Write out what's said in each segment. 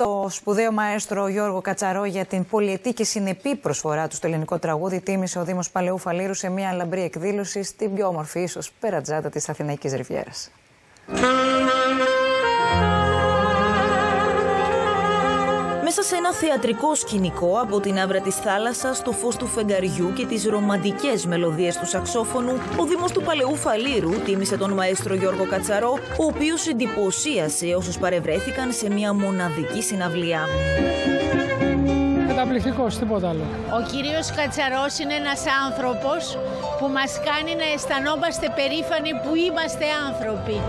Το σπουδαίο μαέστρο Γιώργο Κατσαρό για την πολυετή και συνεπή προσφορά του στο ελληνικό τραγούδι τίμησε ο Δήμος Παλαιού Φαλήρου σε μια λαμπρή εκδήλωση στην πιο όμορφη ίσως περατζάτα της Αθηναϊκής Ριβιέρας. Μέσα σε ένα θεατρικό σκηνικό από την άβρα της θάλασσας, το φως του φεγγαριού και τις ρομαντικές μελωδίες του σαξόφωνου, ο Δήμος του Παλαιού Φαλήρου τίμησε τον μαέστρο Γιώργο Κατσαρό, ο οποίος εντυπωσίασε όσους παρευρέθηκαν σε μια μοναδική συναυλία. Καταπληκτικός, τίποτα άλλο. Ο κύριος Κατσαρός είναι ένας άνθρωπος που μας κάνει να αισθανόμαστε περήφανοι που είμαστε άνθρωποι.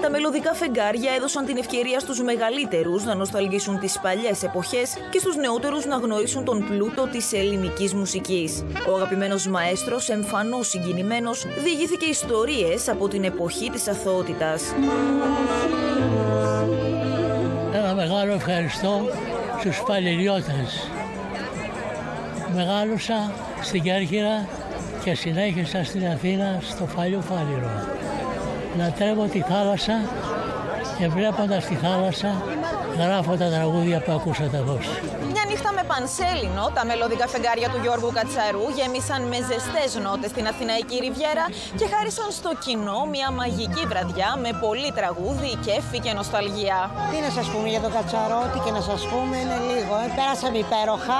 Τα μελωδικά φεγγάρια έδωσαν την ευκαιρία στους μεγαλύτερους να νοσταλγήσουν τις παλιές εποχές και στους νεότερους να γνωρίσουν τον πλούτο της ελληνικής μουσικής. Ο αγαπημένος μαέστρος, εμφανώς συγκινημένος, διηγήθηκε ιστορίες από την εποχή της αθωότητας. Ένα μεγάλο ευχαριστώ στους Φαληριώτες. Μεγάλωσα στην Κέρκυρα και συνέχισα στην Αθήνα στο Παλαιό Φαλήρο. Λατρεύω τη θάλασσα και βλέποντας τη θάλασσα γράφω τα τραγούδια που ακούσατε εδώ. Μια νύχτα με πανσέλινο, τα μελωδικά φεγγάρια του Γιώργου Κατσαρού γέμισαν με ζεστές νότες στην Αθηναϊκή Ριβιέρα και χάρισαν στο κοινό μια μαγική βραδιά με πολύ τραγούδι, κέφι και νοσταλγία. Τι να σας πούμε για τον Κατσαρό, τι και να σας πούμε, είναι λίγο. Πέρασαμε υπέροχα.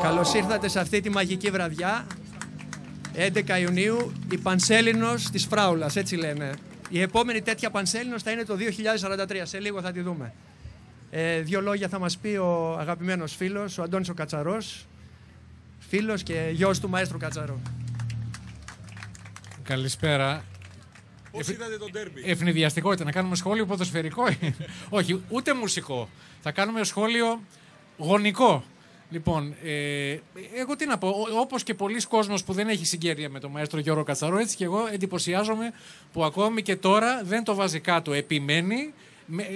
Καλώς ήρθατε σε αυτή τη μαγική βραδιά, 11 Ιουνίου, η Πανσέλινος της Φράουλας, έτσι λένε. Η επόμενη τέτοια Πανσέλινος θα είναι το 2043, σε λίγο θα τη δούμε. Δύο λόγια θα μας πει ο αγαπημένος φίλος, ο Αντώνης ο Κατσαρός, φίλος και γιος του μαέστρου Κατσαρό. Καλησπέρα. Πώς είδατε τον ντέρμπι? Ευνηδιαστικότητα, να κάνουμε σχόλιο ποδοσφαιρικό. Όχι, ούτε μουσικό. Θα κάνουμε σχόλιο γονικό. Λοιπόν, εγώ τι να πω, όπως και πολλοί κόσμος που δεν έχει συγγέρια με τον μαέστρο Γιώργο Κατσαρό, έτσι και εγώ εντυπωσιάζομαι που ακόμη και τώρα δεν το βάζει κάτω, επιμένει.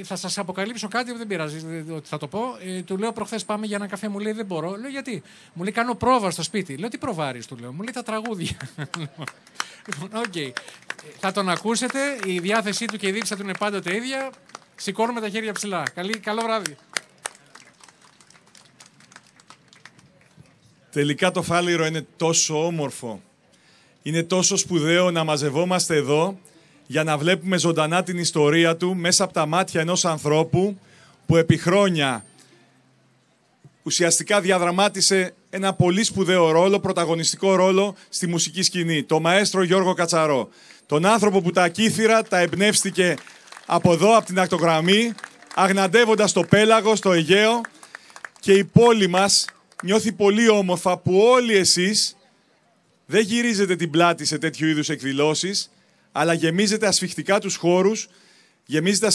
Θα σας αποκαλύψω κάτι, δεν πειράζει ότι θα το πω. Του λέω προχθές πάμε για ένα καφέ, μου λέει δεν μπορώ. Λέω γιατί? Μου λέει κάνω πρόβα στο σπίτι. Λέω τι προβάρεις, του λέω. Μου λέει τα τραγούδια. Λοιπόν, okay. Θα τον ακούσετε, η διάθεσή του και η δίψα του είναι πάντοτε ίδια. Σηκώνουμε τα χέρια ψηλά. Καλό βράδυ. Τελικά το Φάληρο είναι τόσο όμορφο. Είναι τόσο σπουδαίο να μαζευόμαστε εδώ για να βλέπουμε ζωντανά την ιστορία του μέσα από τα μάτια ενός ανθρώπου που επί χρόνια ουσιαστικά διαδραμάτισε ένα πολύ σπουδαίο ρόλο, πρωταγωνιστικό ρόλο στη μουσική σκηνή. Το μαέστρο Γιώργο Κατσαρό. Τον άνθρωπο που τα κύθυρα τα εμπνεύστηκε από εδώ, από την ακτογραμμή, αγναντεύοντας το πέλαγο, στο Αιγαίο, και η πόλη μας νιώθει πολύ όμορφα που όλοι εσείς δεν γυρίζετε την πλάτη σε τέτοιου είδους εκδηλώσεις, αλλά γεμίζετε ασφιχτικά τους χώρους, γεμίζετε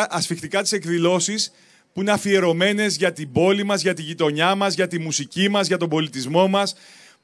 ασφιχτικά τις εκδηλώσεις που είναι αφιερωμένες για την πόλη μας, για τη γειτονιά μας, για τη μουσική μας, για τον πολιτισμό μας,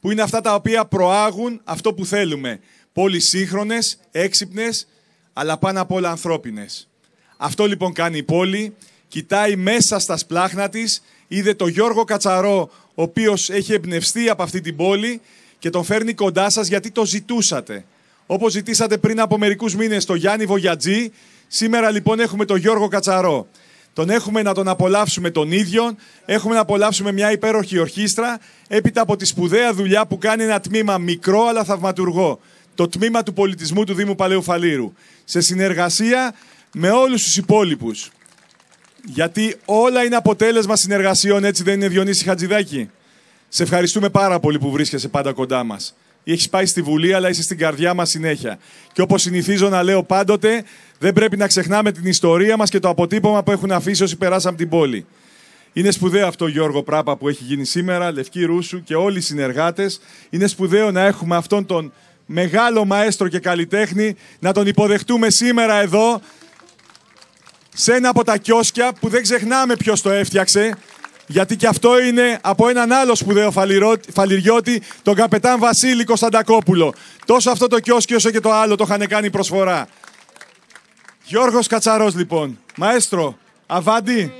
που είναι αυτά τα οποία προάγουν αυτό που θέλουμε. Πόλεις σύγχρονες, έξυπνες, αλλά πάνω απ' όλα ανθρώπινες. Αυτό λοιπόν κάνει η πόλη, κοιτάει μέσα στα σπλάχνα της, είδε τον Γιώργο Κατσαρό, ο οποίος έχει εμπνευστεί από αυτή την πόλη και τον φέρνει κοντά σας γιατί το ζητούσατε. Όπως ζητήσατε πριν από μερικούς μήνες τον Γιάννη Βογιατζή, σήμερα λοιπόν έχουμε τον Γιώργο Κατσαρό. Τον έχουμε να τον απολαύσουμε τον ίδιο, έχουμε να απολαύσουμε μια υπέροχη ορχήστρα, έπειτα από τη σπουδαία δουλειά που κάνει ένα τμήμα μικρό αλλά θαυματουργό, το τμήμα του πολιτισμού του Δήμου Παλαιού Φαλήρου, σε συνεργασία με όλους τους υπόλοιπους. Γιατί όλα είναι αποτέλεσμα συνεργασιών, έτσι δεν είναι, Διονύση Χατζηδάκη? Σε ευχαριστούμε πάρα πολύ που βρίσκεσαι πάντα κοντά μας. Έχεις πάει στη Βουλή, αλλά είσαι στην καρδιά μας συνέχεια. Και όπως συνηθίζω να λέω πάντοτε, δεν πρέπει να ξεχνάμε την ιστορία μας και το αποτύπωμα που έχουν αφήσει όσοι περάσαν από την πόλη. Είναι σπουδαίο αυτό, Γιώργο, πράγμα που έχει γίνει σήμερα, Λευκή Ρούσου και όλοι οι συνεργάτες. Είναι σπουδαίο να έχουμε αυτόν τον μεγάλο μαέστρο και καλλιτέχνη, να τον υποδεχτούμε σήμερα εδώ, σε ένα από τα κιόσκια που δεν ξεχνάμε ποιος το έφτιαξε, γιατί και αυτό είναι από έναν άλλο σπουδαίο φαληριώτη, τον καπετάν Βασίλη Κωνσταντακόπουλο. Τόσο αυτό το κιόσκι όσο και το άλλο το είχαν κάνει προσφορά. Γιώργος Κατσαρός λοιπόν, μαέστρο, αβάντι.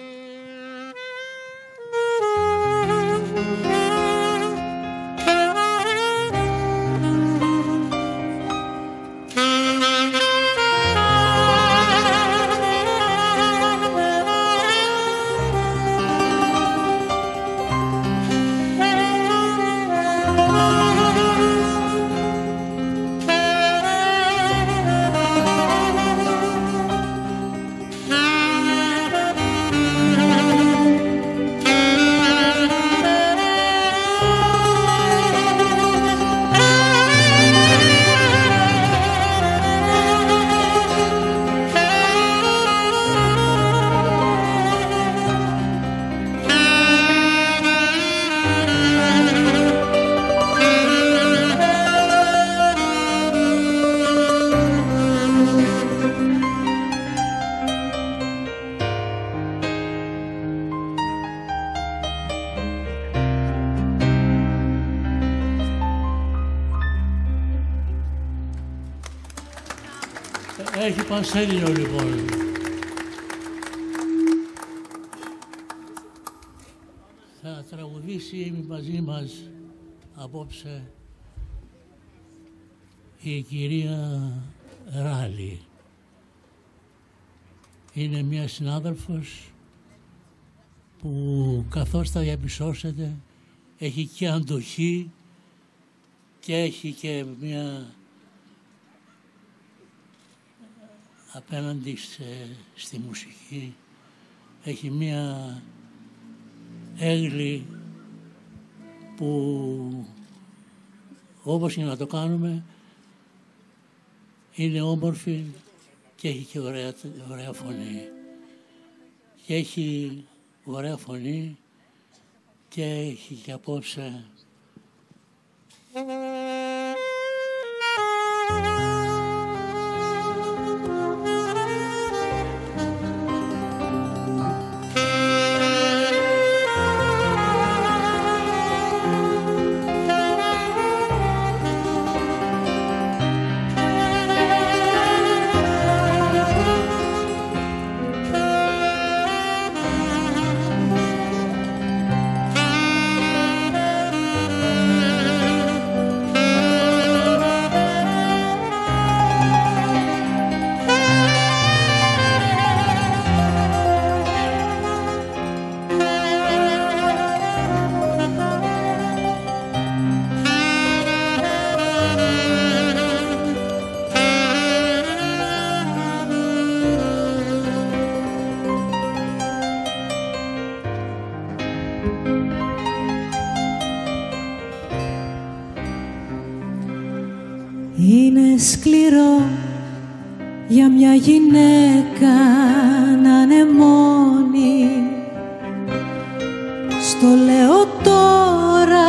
Έχει Πανσέλινο λοιπόν. Θα τραγουδήσει μαζί μας απόψε η κυρία Ράλη. Είναι μια συνάδελφος που, καθώς θα διαπιστώσετε, έχει και αντοχή και έχει και μια απέναντι στη μουσική, έχει μια έγκλη που όπως και να το κάνουμε είναι όμορφη και έχει και ωραία φωνή. Και έχει ωραία φωνή και έχει και απόψε Είναι σκληρό για μια γυναίκα να είναι μόνη. Στο λέω τώρα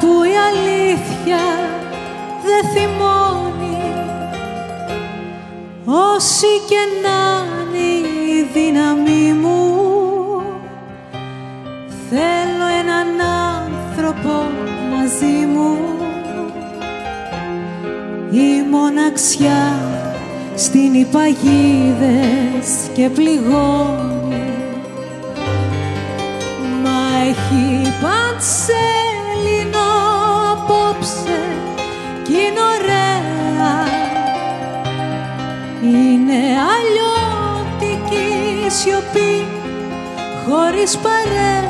που η αλήθεια δεν θυμώνει. Όση και να είναι η δύναμή μου, θέλω έναν άνθρωπο μαζί μου. Η μοναξιά στείνει παγίδες και πληγώνει, μα έχει Πανσέλινο απόψε κι είναι ωραία. Είναι αλλιώτικη σιωπή χωρίς παρέα.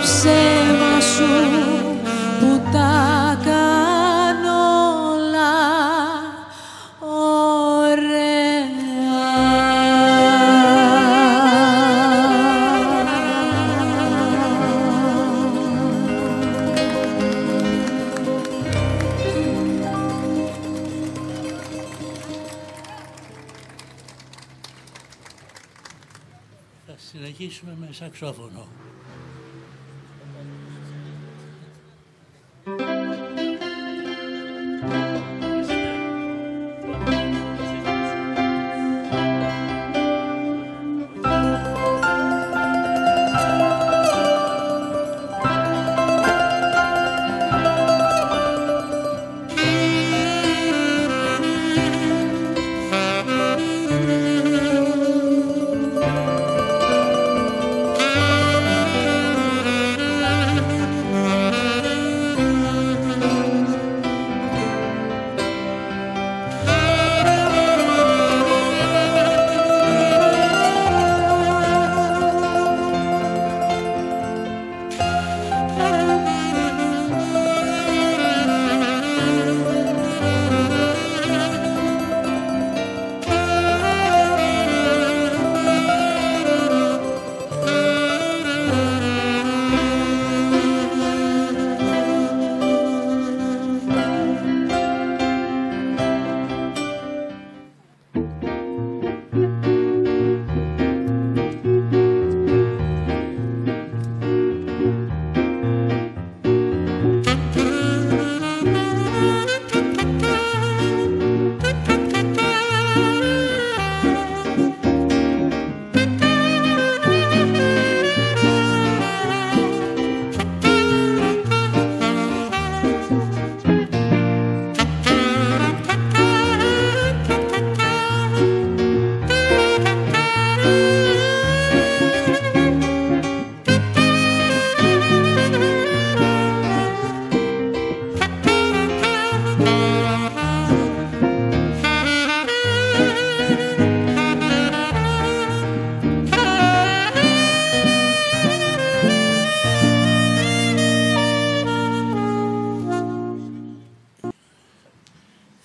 Ψέμα σου που τα κάνω όλα ωραία. Θα συνεχίσουμε με σαξόφωνο.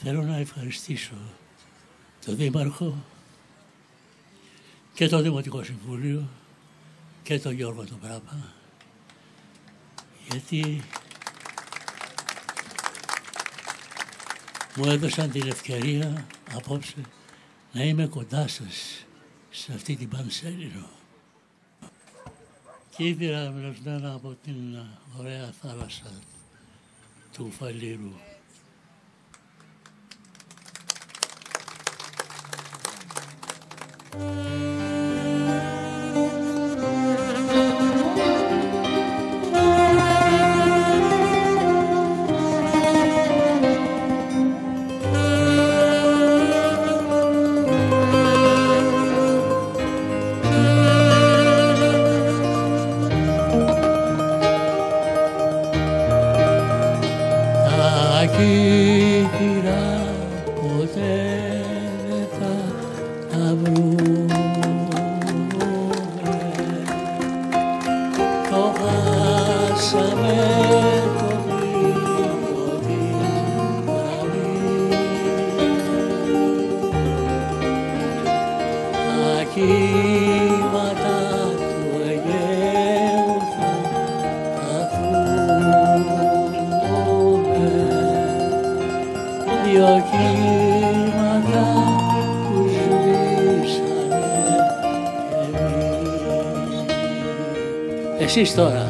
Θέλω να ευχαριστήσω τον Δήμαρχο και το Δημοτικό Συμβούλιο και τον Γιώργο τον Πράπα, γιατί μου έδωσαν την ευκαιρία απόψε να είμαι κοντά σας σε αυτή την Πανσέλινο. Και ήδη εμπνευσμένα από την ωραία θάλασσα του Φαλήρου. Εσείς τώρα.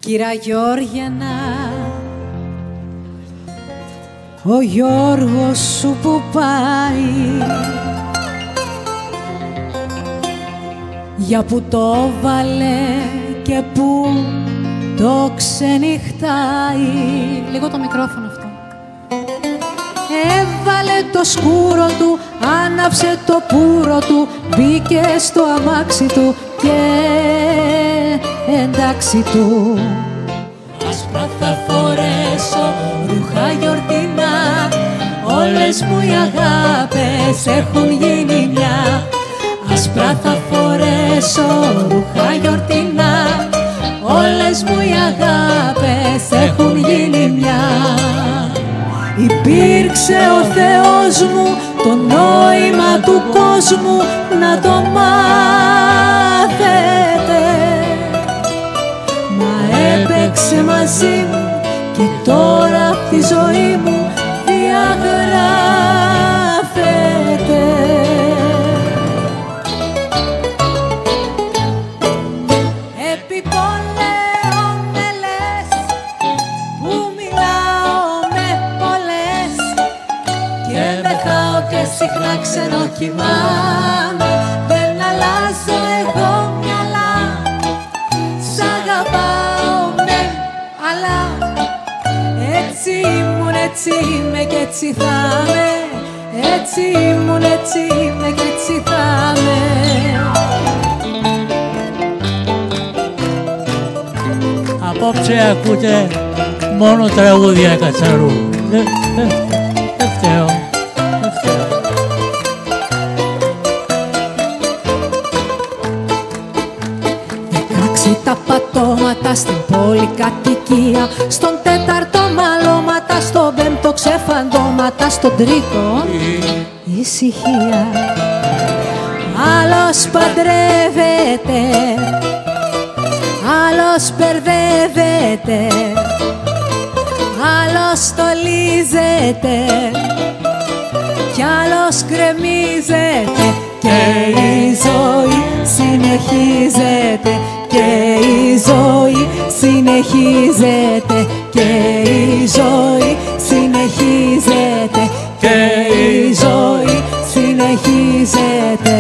Κύρα Γιώργιανα, ο Γιώργος σου που πάει, για που το βάλε και που το ξενυχτάει. Λίγο το μικρόφωνο αυτό. Έβαλε το σκούρο του, άναψε το πουρο του, μπήκε στο αμάξι του και εντάξει του. Άσπρα θα φορέσω ρούχα γιορτινά, όλες μου οι αγάπες έχουν γίνει μια. Άσπρα θα φορέσω ρούχα γιορτινά, όλες μου οι αγάπες έχουν γίνει μια. Υπήρξε ο Θεός μου, το νόημα του κόσμου να το μάθετε. Μα έπαιξε μαζί μου και τώρα απ' τη ζωή μου διαγράφεται. Επιπολέω με λες που μιλάω με πολλές και μεθάω και συχνά ξενοκοιμάμαι. Δεν αλλάζω εγώ μυαλά, σ' αγαπάω με αλλά έτσι ήμουν, έτσι είμαι και έτσι θα είμαι. Έτσι ήμουν, έτσι είμαι και έτσι θα είμαι. Απόψε ακούτε μόνο τραγούδια Κατσαρού. Δεν φταίω. Τα πατώματα στην πολυκατοικία, στον τέταρτο μαλώματα, στον πέμπτο ξεφαντώματα, στον τρίτο ησυχία. Άλλος παντρεύεται, άλλος μπερδεύεται, άλλος στολίζεται κι άλλος κρεμίζεται και η ζωή συνεχίζεται. Και η ζωή συνεχίζεται, και η ζωή συνεχίζεται, και η ζωή συνεχίζεται.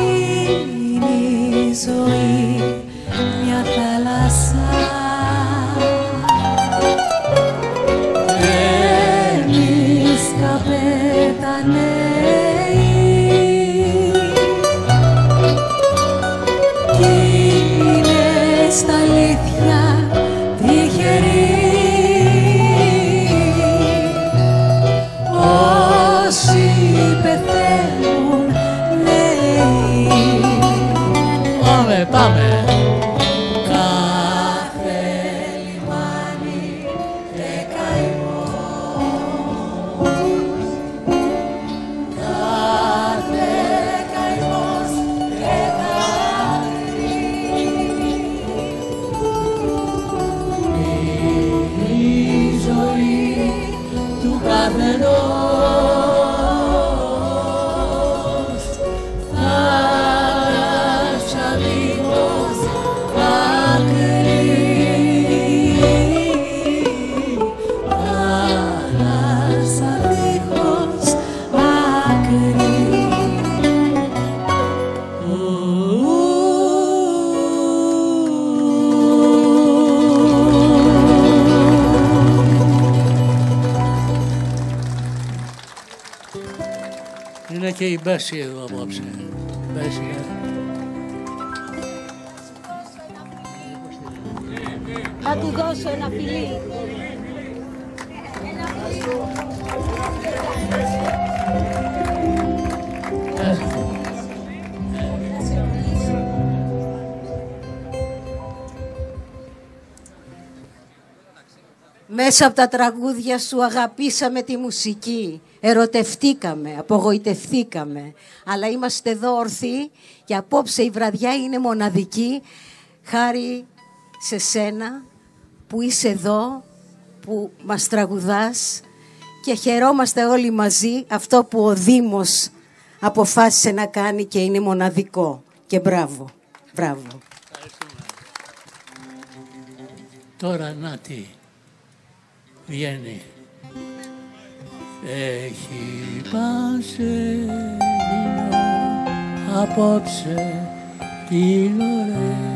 Είναι η ζωή μια θάλασσα, στα αλήθεια τυχεροί. Όσοι πεθαίνουν λέει Πάμε. κάθε λιμάνι καημό, κάθε καημός Είναι και η Μπέση εδώ απόψε. Μπέση, Θα του δώσω ένα φιλί. Μέσα από τα τραγούδια σου αγαπήσαμε τη μουσική, ερωτευτήκαμε, απογοητευθήκαμε, αλλά είμαστε εδώ ορθοί και απόψε η βραδιά είναι μοναδική χάρη σε σένα που είσαι εδώ, που μας τραγουδάς και χαιρόμαστε όλοι μαζί αυτό που ο Δήμος αποφάσισε να κάνει και είναι μοναδικό. Και μπράβο, μπράβο. Τώρα να τι βγαίνει. Έχει πανσέλινο απόψε την ωραία.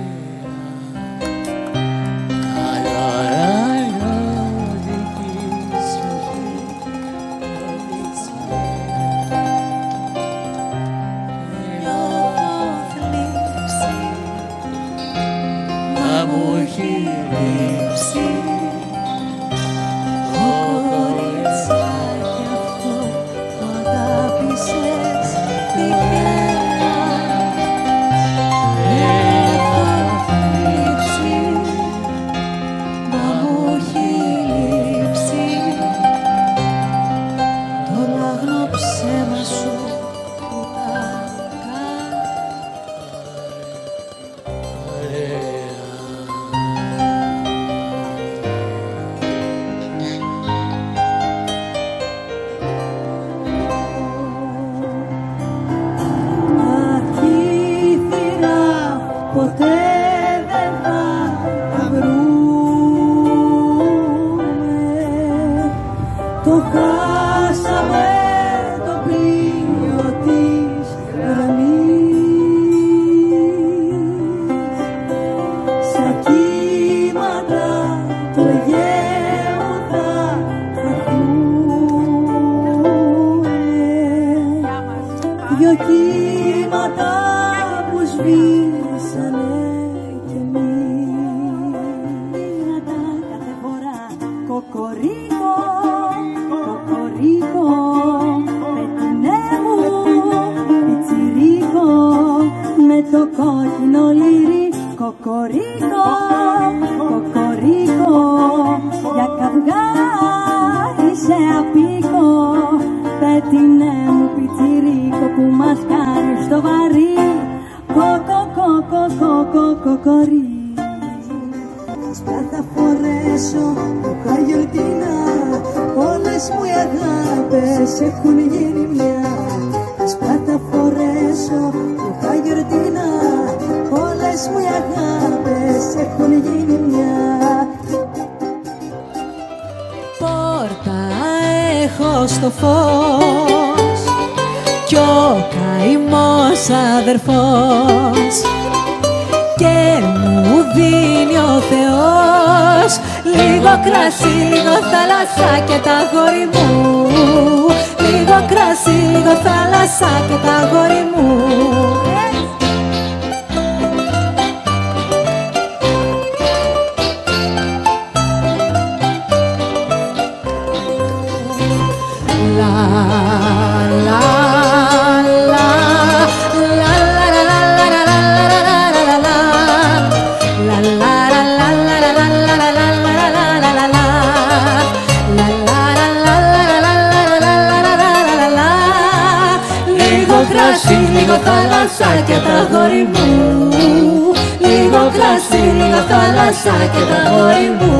του Αιγαίου θα χαθούνε. Δυο κύματα που σβήσανε κι μήνα κάθε φορά. Κοκορίκο, κοκορίκο, πετεινέ μου πιτσιρίκο, με το κόκκινο λύρι. Κοκορίκο, κοκορίκο, για καυγά είσαι απίκο, πετεινέ μου πιτσιρίκο που μας κάνει στο βαρύ. Κοκο, κοκο, κοκο, κοκορί. Άσπρα θα φορέσω το χαγιορτίνα, όλες μου οι αγάπες έχουν γίνει μια. Άσπρα θα φορέσω το χαγιορτίνα, όλες μου οι αγάπες έχουν γίνει μια. Πόρτα έχω στο φως κι ο καημός αδερφός και μου δίνει ο Θεός λίγο κρασί, λίγο θάλασσα και τα αγόρι μου. Λίγο κρασί, λίγο θάλασσα και τα αγόρι μου. Λίγο θάλασσα και τα αγόρι μου. Λίγο κρασί, λίγο θάλασσα και τα αγόρι μου.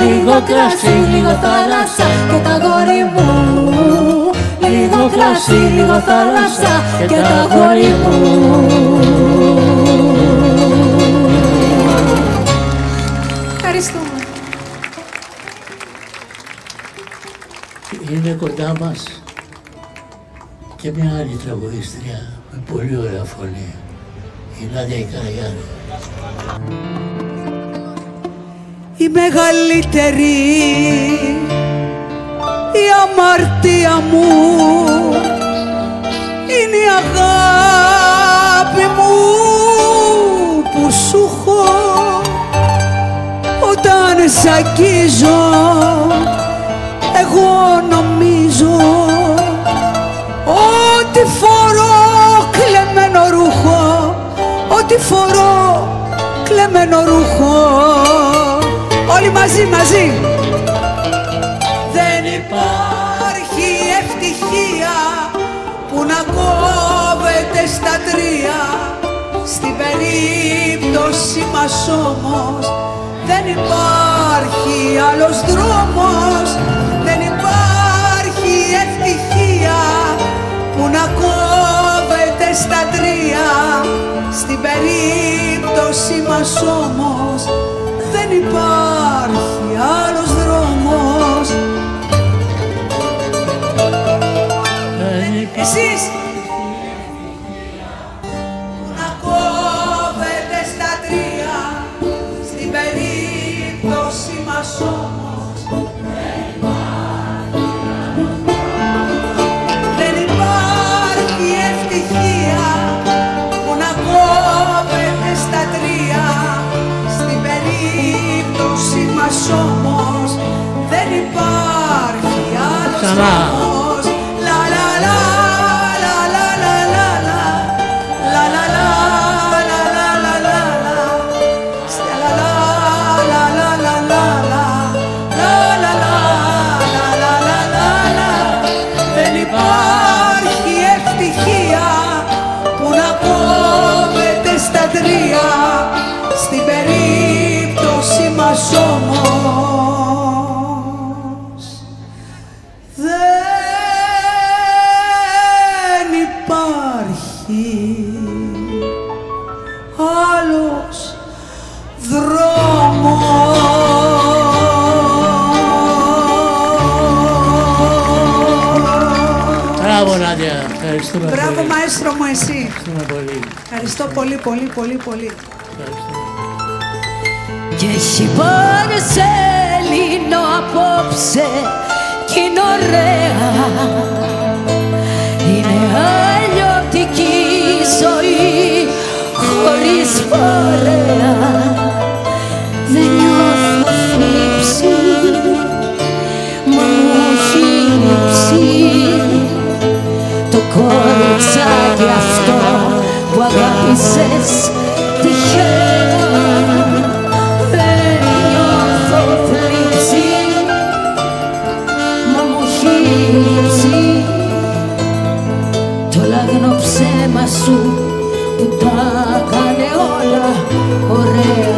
Λίγο κρασί, λίγο θάλασσα και τα αγόρι μου. Λίγο κρασί, λίγο θάλασσα και τα αγόρι μου. Ευχαριστούμε. Είναι κοντά μας και μια άλλη τραγουδίστρια με πολύ ωραία φωνή, η Νάντια η Καραγιάννη. Η μεγαλύτερη η αμαρτία μου είναι η αγάπη μου που σου έχω. Όταν σ' αγγίζω εγώ νομίζω ότι φορώ κλεμμένο ρούχο, ότι φορώ κλεμμένο ρούχο. Όλοι μαζί, μαζί. Δεν υπάρχει ευτυχία που να κόβεται στα τρία. Στην περίπτωση μας όμως δεν υπάρχει άλλος δρόμος. Δεν υπάρχει ευτυχία που να κόβεται στα τρία. Στην περίπτωση μας όμως δεν υπάρχει άλλος δρόμος. Εσείς να κόβεται στα τρία. Στην περίπτωση μας όμως δεν υπάρχει ευτυχία που να κόβεται στα τρία. Στην περίπτωση μας όμως δεν υπάρχει άλλος δρόμος. Λα λα λα λα λα λα λα λα λα λα λα λα λα λα λα στα λα λα λα λα λα λα λα λα λα λα λα λα. Δεν υπάρχει ευτυχία που να κόβεται στα τρία. Στην περίπτωση μας όμως δεν υπάρχει άλλος δρόμος. Μπράβο Νάντια, ευχαριστούμε. Μπράβο πολύ. μαέστρο μου εσύ. Ευχαριστούμε πολύ. Ευχαριστώ πολύ πολύ πολύ πολύ. Ευχαριστούμε. Και και έχει παρσέλινο απόψε κι είναι ωραία. Είναι αλλιώτικη ζωή χωρίς παρέα. Δεν νιώθω θλίψη, μα μου έχει λείψει το κοριτσάκι αυτό που αγάπησες τυχαία. Δεν νιώθω θλίψη, μα μου έχει λείψει το λαγνό ψέμα σου που τα κάνε όλα ωραία.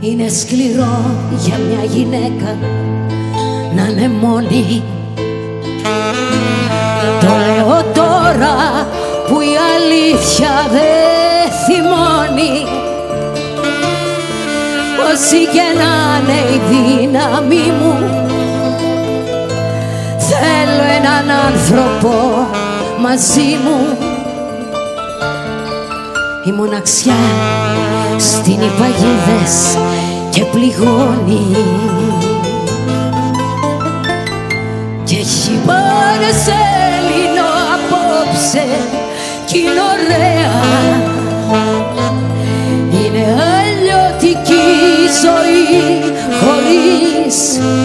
Είναι σκληρό για μια γυναίκα να είναι μόνη. Το λέω τώρα που η αλήθεια δεν θυμώνει. Όση και να είναι η δύναμη μου, θέλω έναν άνθρωπο μαζί μου. Η μοναξιά στείνει παγίδες και πληγώνει και έχει παρσέλινο απόψε κι είναι ωραία. Είναι αλλιώτικη ζωή χωρίς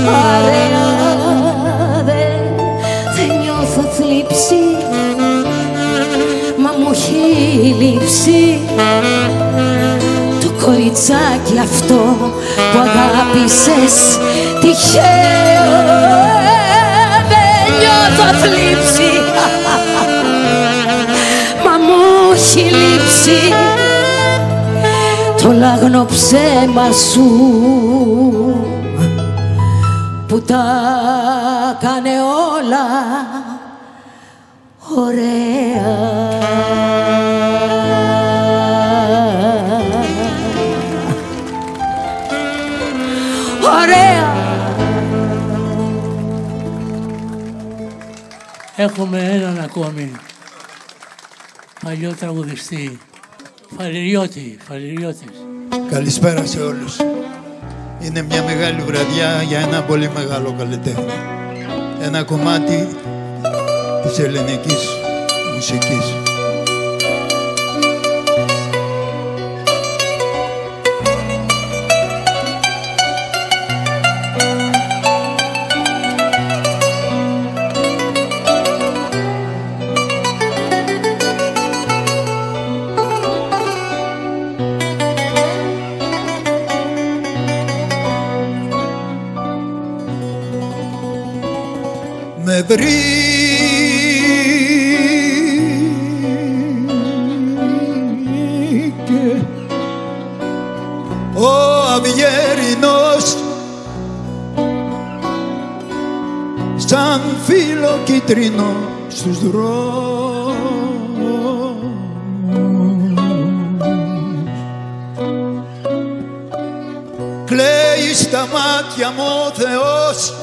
παρέα. Δεν νιώθω θλίψη, μα μου έχει λείψει το κοριτσάκι αυτό που αγάπησες τυχαία. Δεν νιώθω θλίψη, μα μου έχει λείψει το λαγνό ψέμα σου που τα κάνε όλα ωραία. Ωραία. Έχουμε έναν ακόμη παλιό τραγουδιστή, Φαληριώτης. Καλησπέρα σε όλους. Είναι μια μεγάλη βραδιά για ένα πολύ μεγάλο καλλιτέχνη. Ένα κομμάτι της ελληνικής μουσικής. Με βρήκε ο Αυγερινός σαν φύλλο κίτρινο στους δρόμους. Κλαίει στα μάτια μου ο Θεός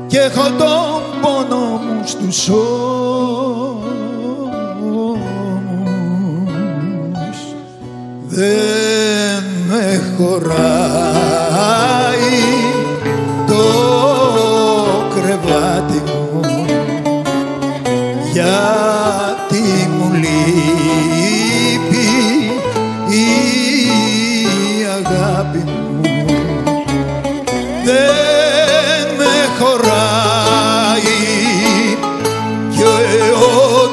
και έχω τον πόνο μου στους ώμους. Δεν με χωράει το κρεβάτι μου, γιατί μου λείπει η αγάπη μου. Δεν με χωράει και ο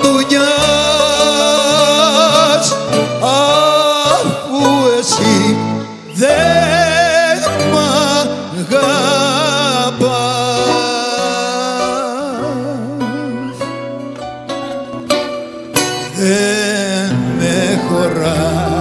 δουλειάς, αφού εσύ δεν μ' αγαπάς. Δεν με χωράει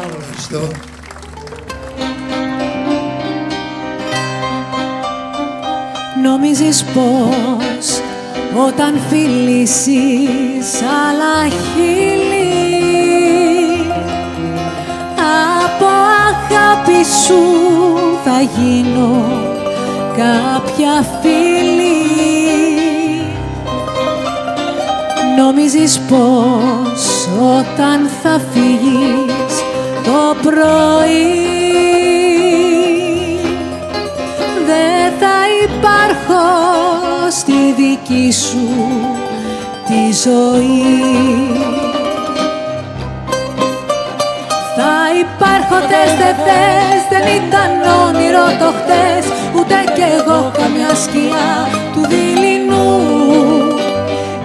Ευχαριστώ. Νομίζεις πως όταν φιλήσεις άλλα χείλη από αγάπη σου θα γίνω κάποια φίλη? Νομίζεις πως όταν θα φύγεις το πρωί δεν θα υπάρχω στη δική σου τη ζωή? Θα υπάρχω θες δεν θες, δεν ήταν όνειρο το χτες, ούτε κι εγώ καμιά σκιά του δειλινού.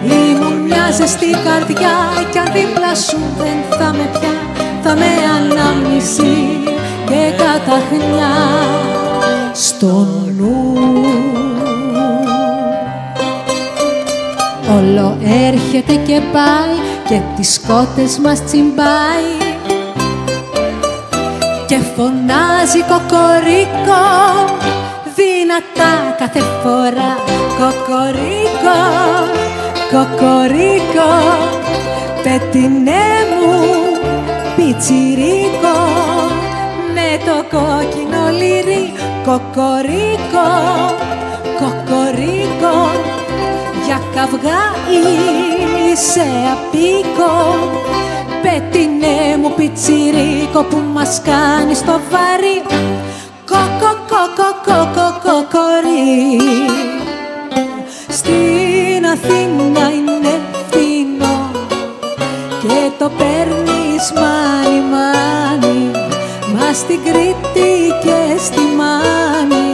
Ήμουν μια ζεστή καρδιά κι αν δίπλα σου δεν θα με πια, θα με ανάμνηση και καταχνιά στο νου. Όλο έρχεται και πάει και τις κότες μας τσιμπάει και φωνάζει κοκορίκο δυνατά κάθε φορά. Κοκορίκο, κοκορίκο, πετεινέ μου πιτσιρίκο με το κόκκινο λυρί. Κοκορίκο, κοκορίκο, για καυγά είσαι απίκο. Πετεινέ μου πιτσιρίκο που μας κάνει στο βαρύ. Κοκορί. Στην Αθήνα είναι φθηνό και το παίρνεις μάνι μάνι, μα στην Κρήτη και στη Μάνη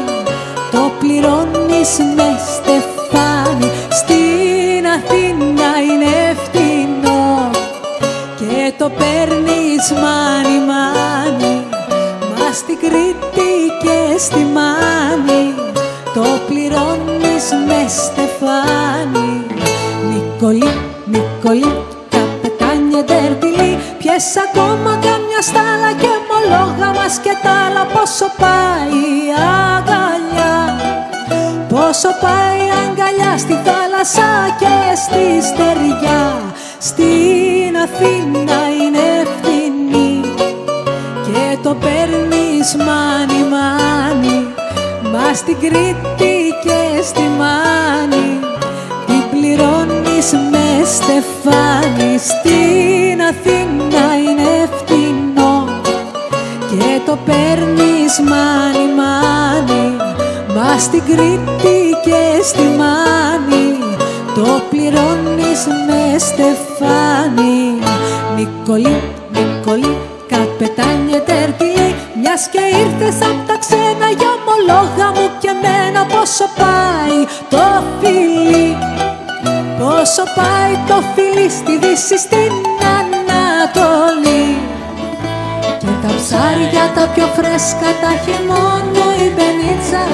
το πληρώνεις με στεφάνι. Στην Αθήνα είναι φτηνό και το παίρνεις μάνι μάνι, μα στην Κρήτη και στη Μάνη το πληρώνεις με στεφάνι. Νικολή, Νικολή, καπετάνιε ντερτιλή, πιες ακόμα καμιά στάλα και μολόγα μας και τ' άλλα. Πόσο πάει η αγκαλιά, πόσο πάει η αγκαλιά στη θάλασσα και στη στεριά. Στην Αθήνα είναι ευθυνή και το παίρνεις μάνι μάνι, μα στην Κρήτη και στη Μάνη την πληρώνεις με στεφάνι. Στην Αθήνα είναι φτηνό και το παίρνεις μάνι μάνι, μα στην Κρήτη και στη Μάνη το πληρώνεις με στεφάνι. Νικολή, Νικολή, καπετάνιε ντερτιλή, μιας και ήρθες απ' τα ξένα για ομολόγα μου και μένα. Πόσο πάει το φιλί, πόσο πάει το φιλί στη Δύση, στην Ανατολή. Και τα ψάρια τα πιο φρέσκα τα έχει μόνο η Μπενίτσα,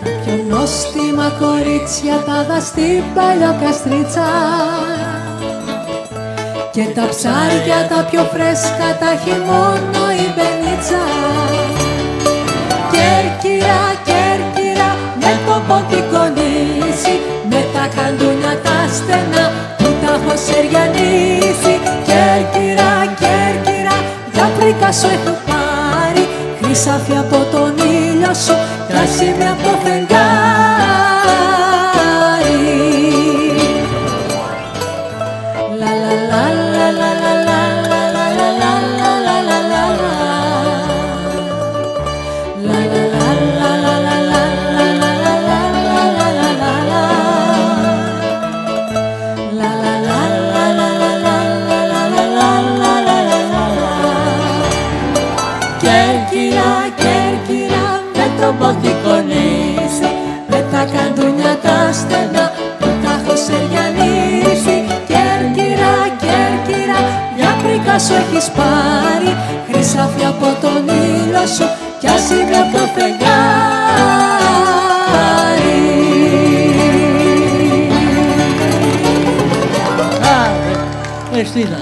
τα πιο νόστιμα κορίτσια τα δα στην Παλιοκαστρίτσα. Και τα ψάρια τα πιο φρέσκα τα έχει μόνο η Μπενίτσα. Κέρκυρα, Κέρκυρα, με το ποντικό νήσι, με τα καντούνια τα στενά που τα έχω σεριανίσει. Κέρκυρα, Κέρκυρα, για πρίκα σου έχω πάρει, χρυσάφι από τον ήλιο σου, κρασίμι από το φεγγάρι. Λα λα λα λα λα λα λα λα λα λα λα λα λα λα. Κέρκυρα, Κέρκυρα, με το ποντικό νήσι, με τα καντούνια τα στενά που τα έχω σεριανίσει. Κέρκυρα, Κέρκυρα, μια πρίκα σου έχεις πάρει, χρυσάφι από τον ήλιο σου κι ασήμι από το φεγγάρι. Χριστίνα.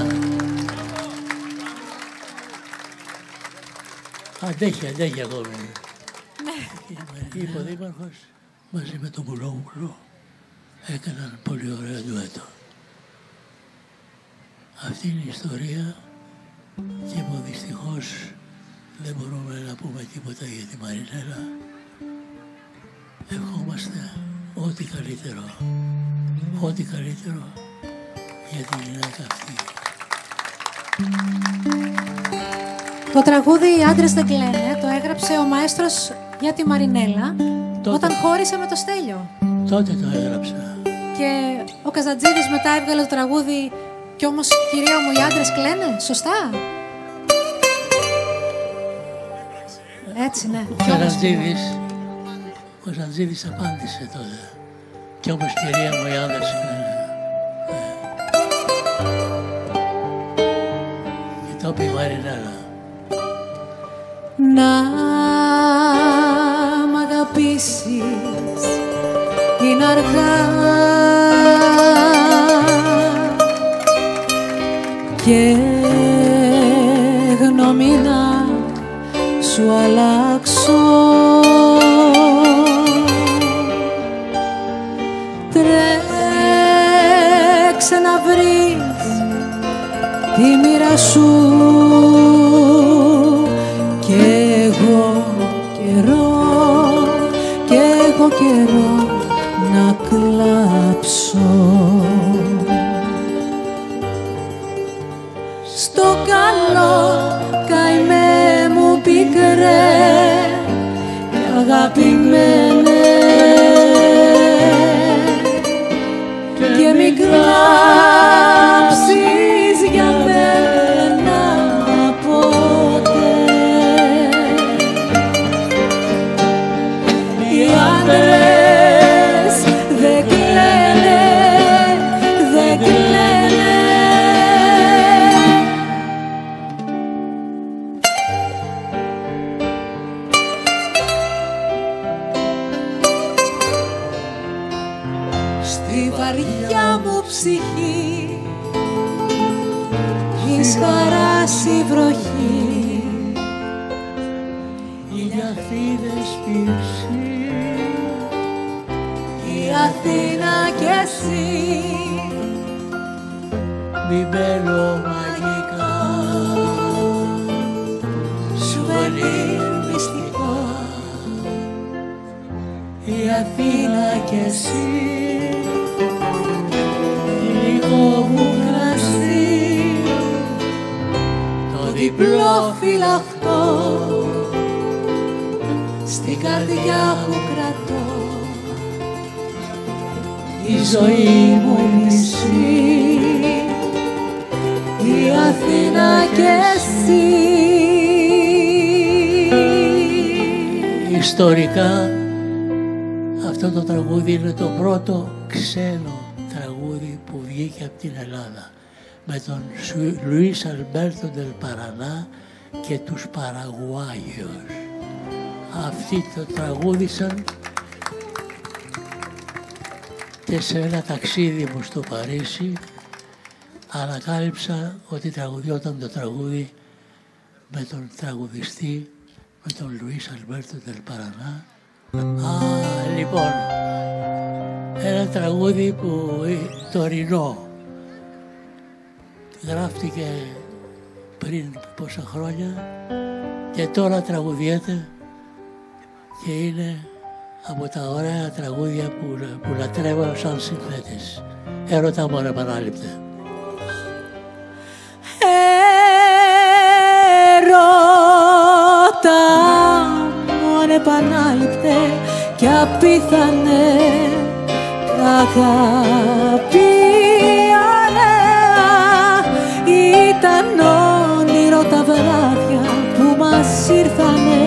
Αντέχει ακόμη. Είπε ο Δήμαρχος μαζί με τον Πουλόπουλο έκαναν πολύ ωραίο ντουέτο. Αυτή είναι η ιστορία και δυστυχώς δεν μπορούμε να πούμε τίποτα για τη Μαρινέλα. Ευχόμαστε ό,τι καλύτερο για τη γυναίκα αυτή. Το τραγούδι «Οι άντρες δεν κλαίνε» το έγραψε ο μαέστρος για τη Μαρινέλα όταν χώρισε με το Στέλιο. Τότε το έγραψα. Και ο Καζαντζίδης μετά έβγαλε το τραγούδι «Κι όμως κυρία μου οι άντρες κλαίνε», σωστά? Έτσι, ναι. Ο Καζαντζίδης απάντησε τότε «Κι όμως κυρία μου οι άντρες κλαίνε». Και το είπε η Μαρινέλα. Να μ' αγαπήσεις είναι αργά και γνώμη να σου αλλάξω. Τρέξε να βρεις τη μοίρα σου και έχω καιρό να κλάψω. Στο καλό καημέ μου πικρέ και αγαπημένε και μην κλάψεις για μένα ποτέ. Οι άντρες δεν κλαίνε, δεν κλαίνε. Στη βαριά μου ψυχή εις χαράσει βροχή, οι Αθήνες πίψη, η Αθήνα κι εσύ μη μπαίνω μαγικά, σου βαλεί μυστικό. η Αθήνα κι εσύ λίγο μου κρασί, το διπλό φυλαχτό στην καρδιά που κρατώ. η ζωή μου μισή, η Αθήνα κι εσύ. Ιστορικά αυτό το τραγούδι είναι το πρώτο ξένο τραγούδι που βγήκε από την Ελλάδα με τον Λουίς Αλμπέρτο Ντελ Παρανά και τους Παραγουάγιους. Αυτοί το τραγούδισαν και σε ένα ταξίδι μου στο Παρίσι ανακάλυψα ότι τραγουδιόταν το τραγούδι με τον τραγουδιστή, με τον Λουίς Αλμπέρτο Ντελ Παρανά. Λοιπόν, ένα τραγούδι που τωρινό γράφτηκε πριν πόσα χρόνια και τώρα τραγουδιέται και είναι από τα ωραία τραγούδια που λατρεύω σαν συνθέτης. Έρωτα μόνο επανάληπτε. Έρωτα μόνο επανάληπτε κι απίθανε τα αγάπη αλέα. Ήταν όνειρο τα βράδια που μας ήρθανε,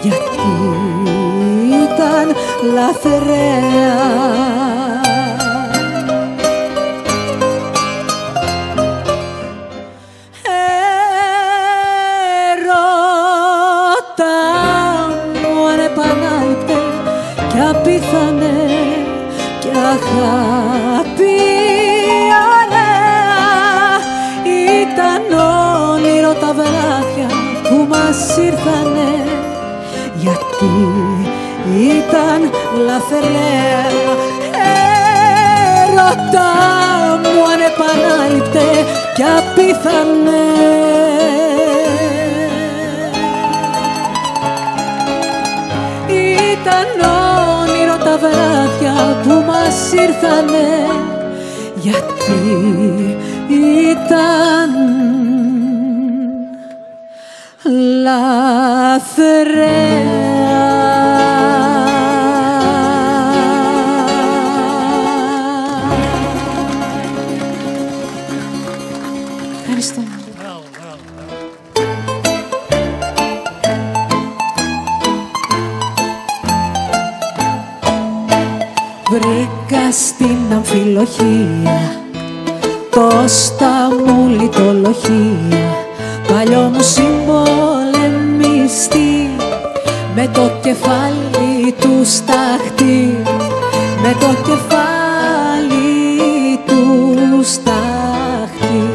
γιατί ήταν λαθρέα. Έρωτα μόνο επανάληπτε κι απίθανε κι αγάπη αλέα. Ήταν όνειρο τα βράδια που μας μας ήρθανε, γιατί ήταν λαθρέα. Έρωτα μου ανεπανάληπτε κι απίθανε. Ήταν όνειρο τα βράδια που μας ήρθανε, γιατί ήταν λαθρέα. Ευχαριστώ. Βρήκα στην αμφιλοχεία το σταμούλι το λοχεία, παλιό μου συμπολεμιστή, με το κεφάλι του σταχτή, με το κεφάλι του σταχτή.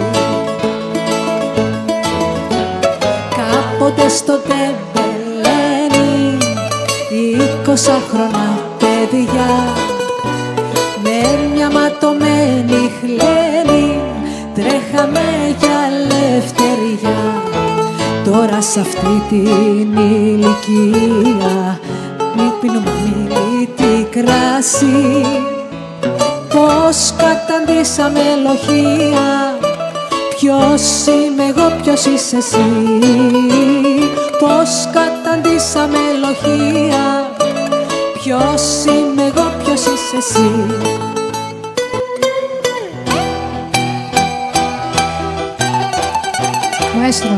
Κάποτε στο Τεμπελένι 20χρονα παιδιά με μια ματωμένη χλένη τρέχαμε για ελευθεριά. Τώρα σ' αυτή την ηλικία μη πίνουμε μιλίτη κράσι. Πώς καταντήσαμε λοχεία, ποιος είμαι εγώ, ποιος είσαι εσύ. Πώς καταντήσαμε λοχεία, ποιος είμαι εγώ, ποιος είσαι εσύ. Μαέστρο.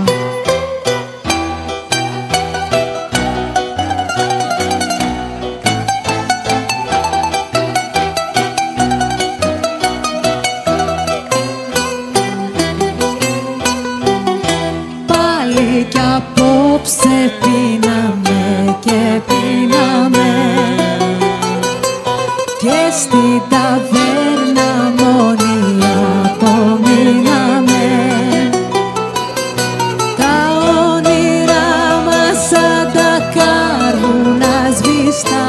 Πάλι κι απόψε πίναμε και πίναμε και στην ταβέρνα μόνοι απομείναμε. Τα όνειρά μας σαν τα κάρβουνα σβηστά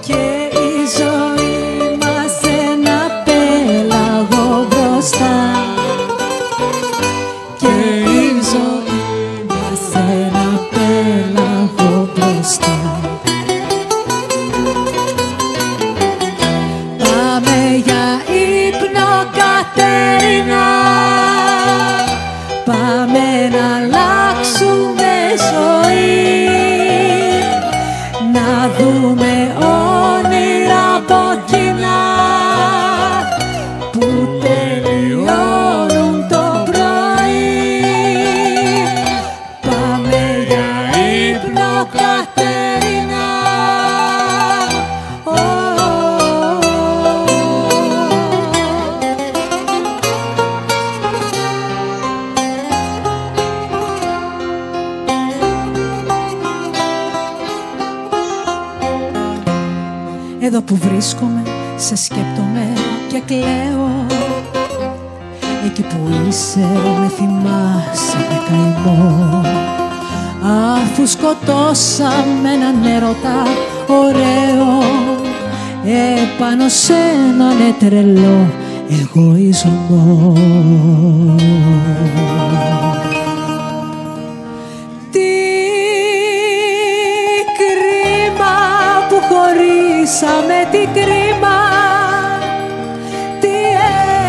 και η ζωή μας ένα πέλαγο μπροστά. Και η ζωή μας ένα πέλαγο μπροστά. Πάμε για ύπνο Κατερίνα, πάμε να αλλάξουμε ζωή, να δούμε όνειρα από κοινά που τελειώνουν το πρωί. Πάμε για ύπνο Κατερίνα. Εδώ που βρίσκομαι, σε σκέπτομαι και κλαίω. Εκεί που είσαι με θυμάσαι με καημό. Αφού σκοτώσαμε έναν έρωτα ωραίο επάνω σ' έναν τρελό εγωισμό. Χωρίσαμε, τι κρίμα, τι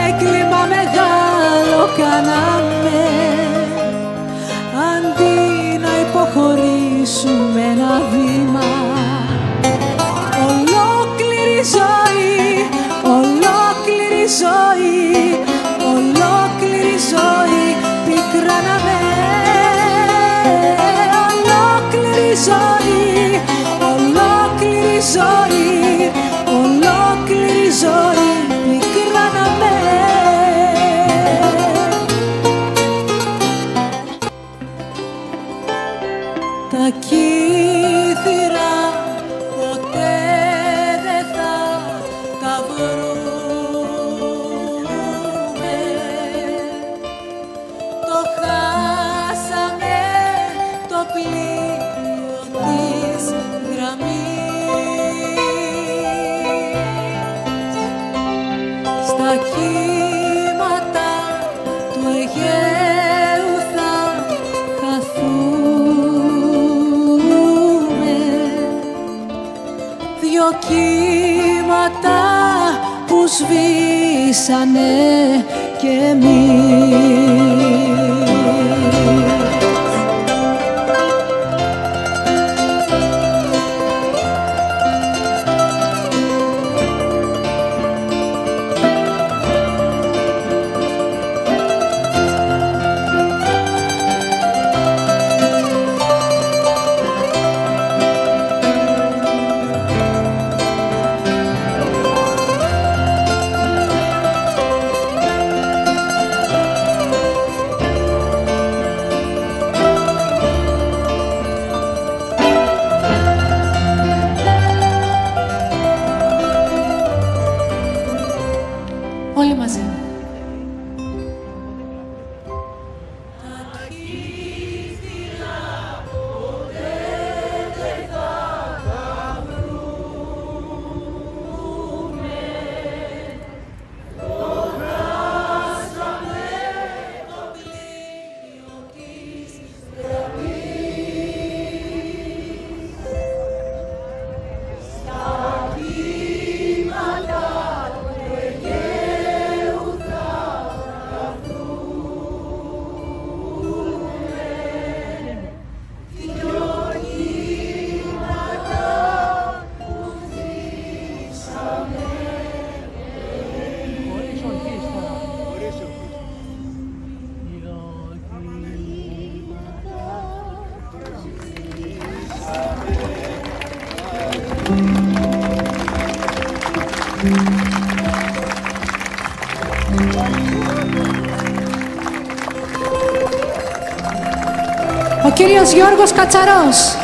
έγκλημα μεγάλο κάναμε. Αντί να υποχωρήσουμε ένα βήμα, ολόκληρη ζωή, ολόκληρη ζωή, ολόκληρη ζωή πικράναμε. Ολόκληρη ζωή, ολόκληρη ζωή, ολόκληρη ζωή πικράναμε. Τα κύθυρα ποτέ δεν θα τα βρούμε. Το χάσαμε Αιγαίου θα χαθούμε. Δυο κύματα που σβήσανε κι εμείς. Όλοι μαζί. Ο κύριος Γιώργος Κατσαρός.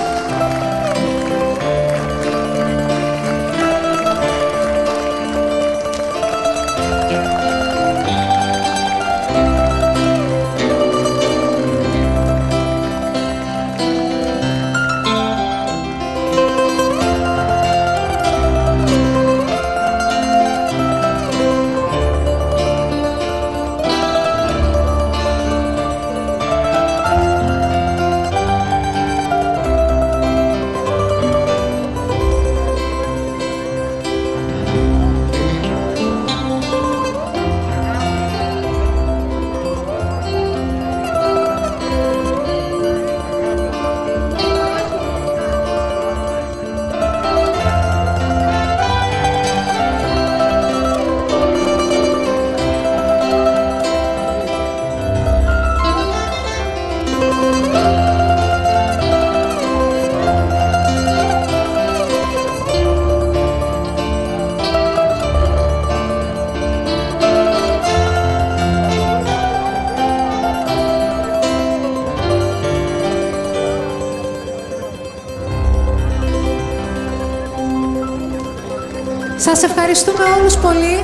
Σας ευχαριστούμε όλους πολύ.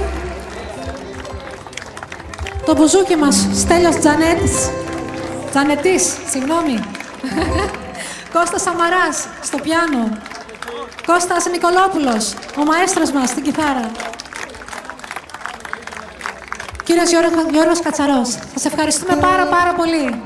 Το μπουζούκι μας, Στέλιος Τζανετής, συγγνώμη. Κώστας Σαμαράς, στο πιάνο. Κώστας Νικολόπουλος, ο μαέστρος μας, στην κιθάρα. Κύριος Γιώργος Κατσαρός. Σας ευχαριστούμε πάρα πολύ.